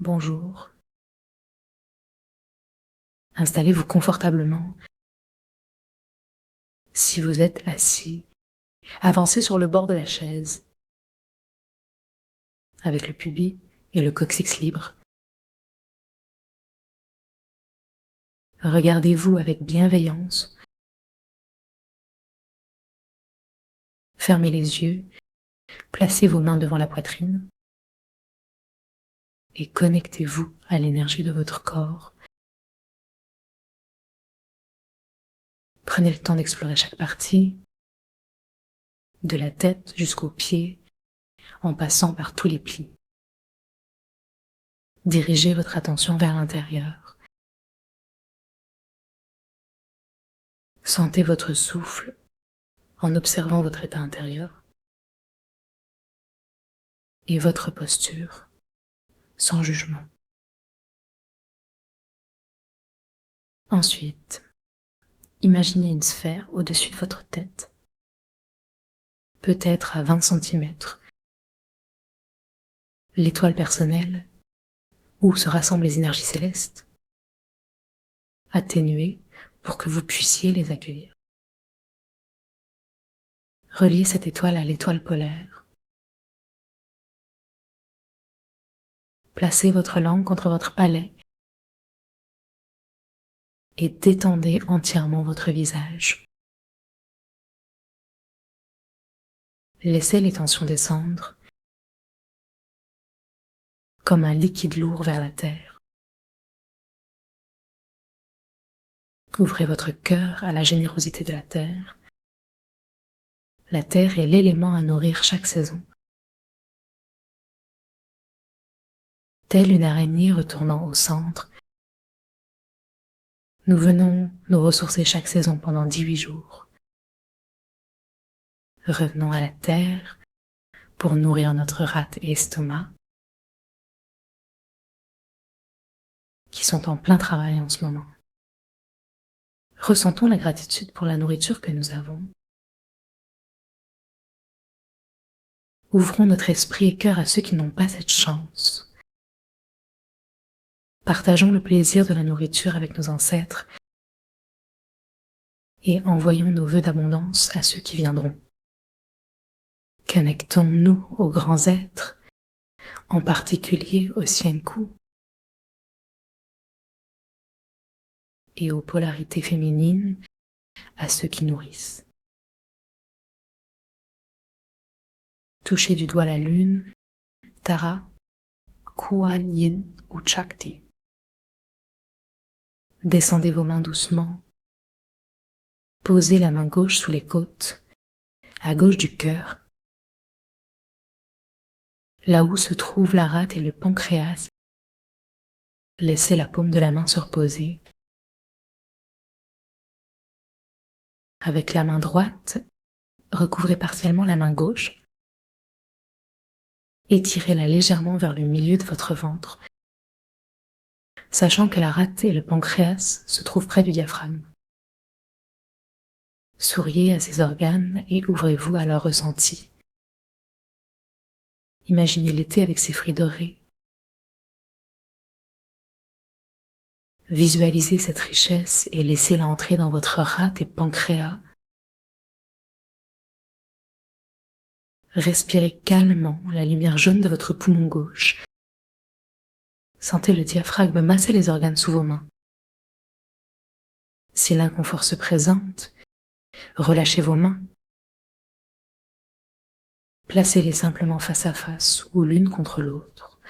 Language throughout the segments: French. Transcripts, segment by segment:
bonjour. Installez-vous confortablement. Si vous êtes assis, avancez sur le bord de la chaise, avec le pubis et le coccyx libre. Regardez-vous avec bienveillance. Fermez les yeux, placez vos mains devant la poitrine et connectez-vous à l'énergie de votre corps. Prenez le temps d'explorer chaque partie, de la tête jusqu'aux pieds, en passant par tous les plis. Dirigez votre attention vers l'intérieur. Sentez votre souffle en observant votre état intérieur et votre posture sans jugement. Ensuite, imaginez une sphère au-dessus de votre tête, peut-être à 20 cm. L'étoile personnelle, où se rassemblent les énergies célestes, atténuées pour que vous puissiez les accueillir. Reliez cette étoile à l'étoile polaire. Placez votre langue contre votre palais et détendez entièrement votre visage. Laissez les tensions descendre comme un liquide lourd vers la terre. Ouvrez votre cœur à la générosité de la terre. La terre est l'élément à nourrir chaque saison. Telle une araignée retournant au centre, nous venons nous ressourcer chaque saison pendant 18 jours. Revenons à la terre pour nourrir notre rate et estomac, qui sont en plein travail en ce moment. Ressentons la gratitude pour la nourriture que nous avons. Ouvrons notre esprit et cœur à ceux qui n'ont pas cette chance. Partageons le plaisir de la nourriture avec nos ancêtres et envoyons nos vœux d'abondance à ceux qui viendront. Connectons-nous aux grands êtres, en particulier au Xianku et aux polarités féminines, à ceux qui nourrissent. Touchez du doigt la lune, Tara, Kuan Yin ou Chakti. Descendez vos mains doucement. Posez la main gauche sous les côtes, à gauche du cœur, là où se trouvent la rate et le pancréas. Laissez la paume de la main se reposer. Avec la main droite, recouvrez partiellement la main gauche. Étirez-la légèrement vers le milieu de votre ventre, sachant que la rate et le pancréas se trouvent près du diaphragme. Souriez à ces organes et ouvrez-vous à leur ressenti. Imaginez l'été avec ses fruits dorés. Visualisez cette richesse et laissez-la entrer dans votre rate et pancréas. Respirez calmement la lumière jaune de votre poumon gauche. Sentez le diaphragme masser les organes sous vos mains. Si l'inconfort se présente, relâchez vos mains. Placez-les simplement face à face ou l'une contre l'autre.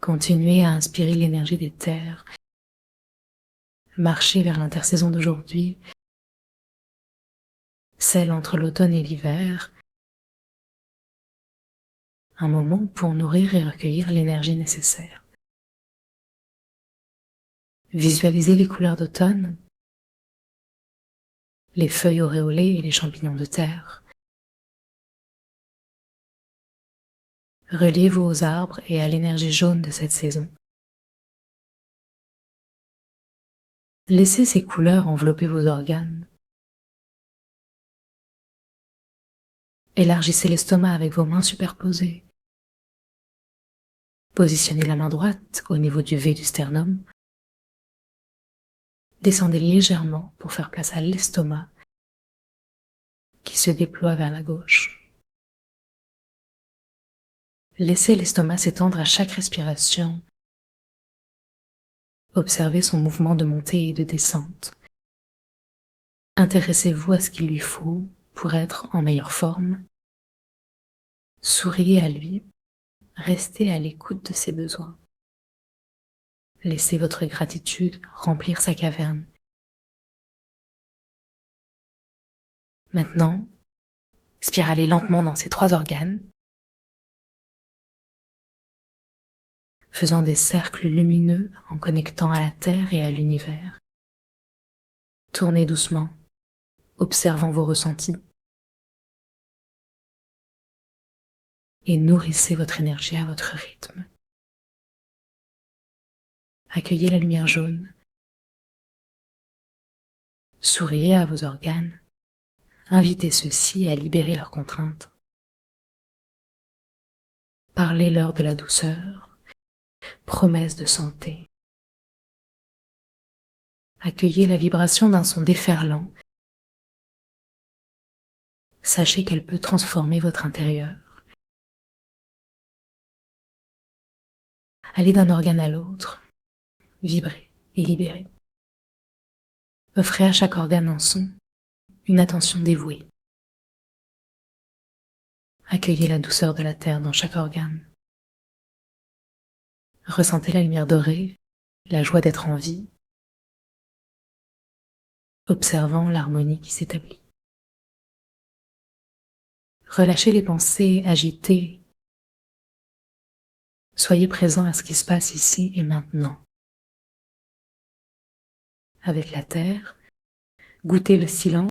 Continuez à inspirer l'énergie des terres. Marchez vers l'intersaison d'aujourd'hui, celle entre l'automne et l'hiver. Un moment pour nourrir et recueillir l'énergie nécessaire. Visualisez les couleurs d'automne, les feuilles auréolées et les champignons de terre. Reliez-vous aux arbres et à l'énergie jaune de cette saison. Laissez ces couleurs envelopper vos organes. Élargissez l'estomac avec vos mains superposées. Positionnez la main droite au niveau du V du sternum. Descendez légèrement pour faire place à l'estomac qui se déploie vers la gauche. Laissez l'estomac s'étendre à chaque respiration. Observez son mouvement de montée et de descente. Intéressez-vous à ce qu'il lui faut pour être en meilleure forme. Souriez à lui. Restez à l'écoute de ses besoins. Laissez votre gratitude remplir sa caverne. Maintenant, spiralez lentement dans ces 3 organes, faisant des cercles lumineux en connectant à la Terre et à l'univers. Tournez doucement, observant vos ressentis, et nourrissez votre énergie à votre rythme. Accueillez la lumière jaune, souriez à vos organes, invitez ceux-ci à libérer leurs contraintes. Parlez-leur de la douceur, promesse de santé. Accueillez la vibration d'un son déferlant. Sachez qu'elle peut transformer votre intérieur. Allez d'un organe à l'autre, vibrez et libérez. Offrez à chaque organe un son, une attention dévouée. Accueillez la douceur de la terre dans chaque organe. Ressentez la lumière dorée, la joie d'être en vie, observant l'harmonie qui s'établit. Relâchez les pensées agitées. Soyez présent à ce qui se passe ici et maintenant. Avec la terre, goûtez le silence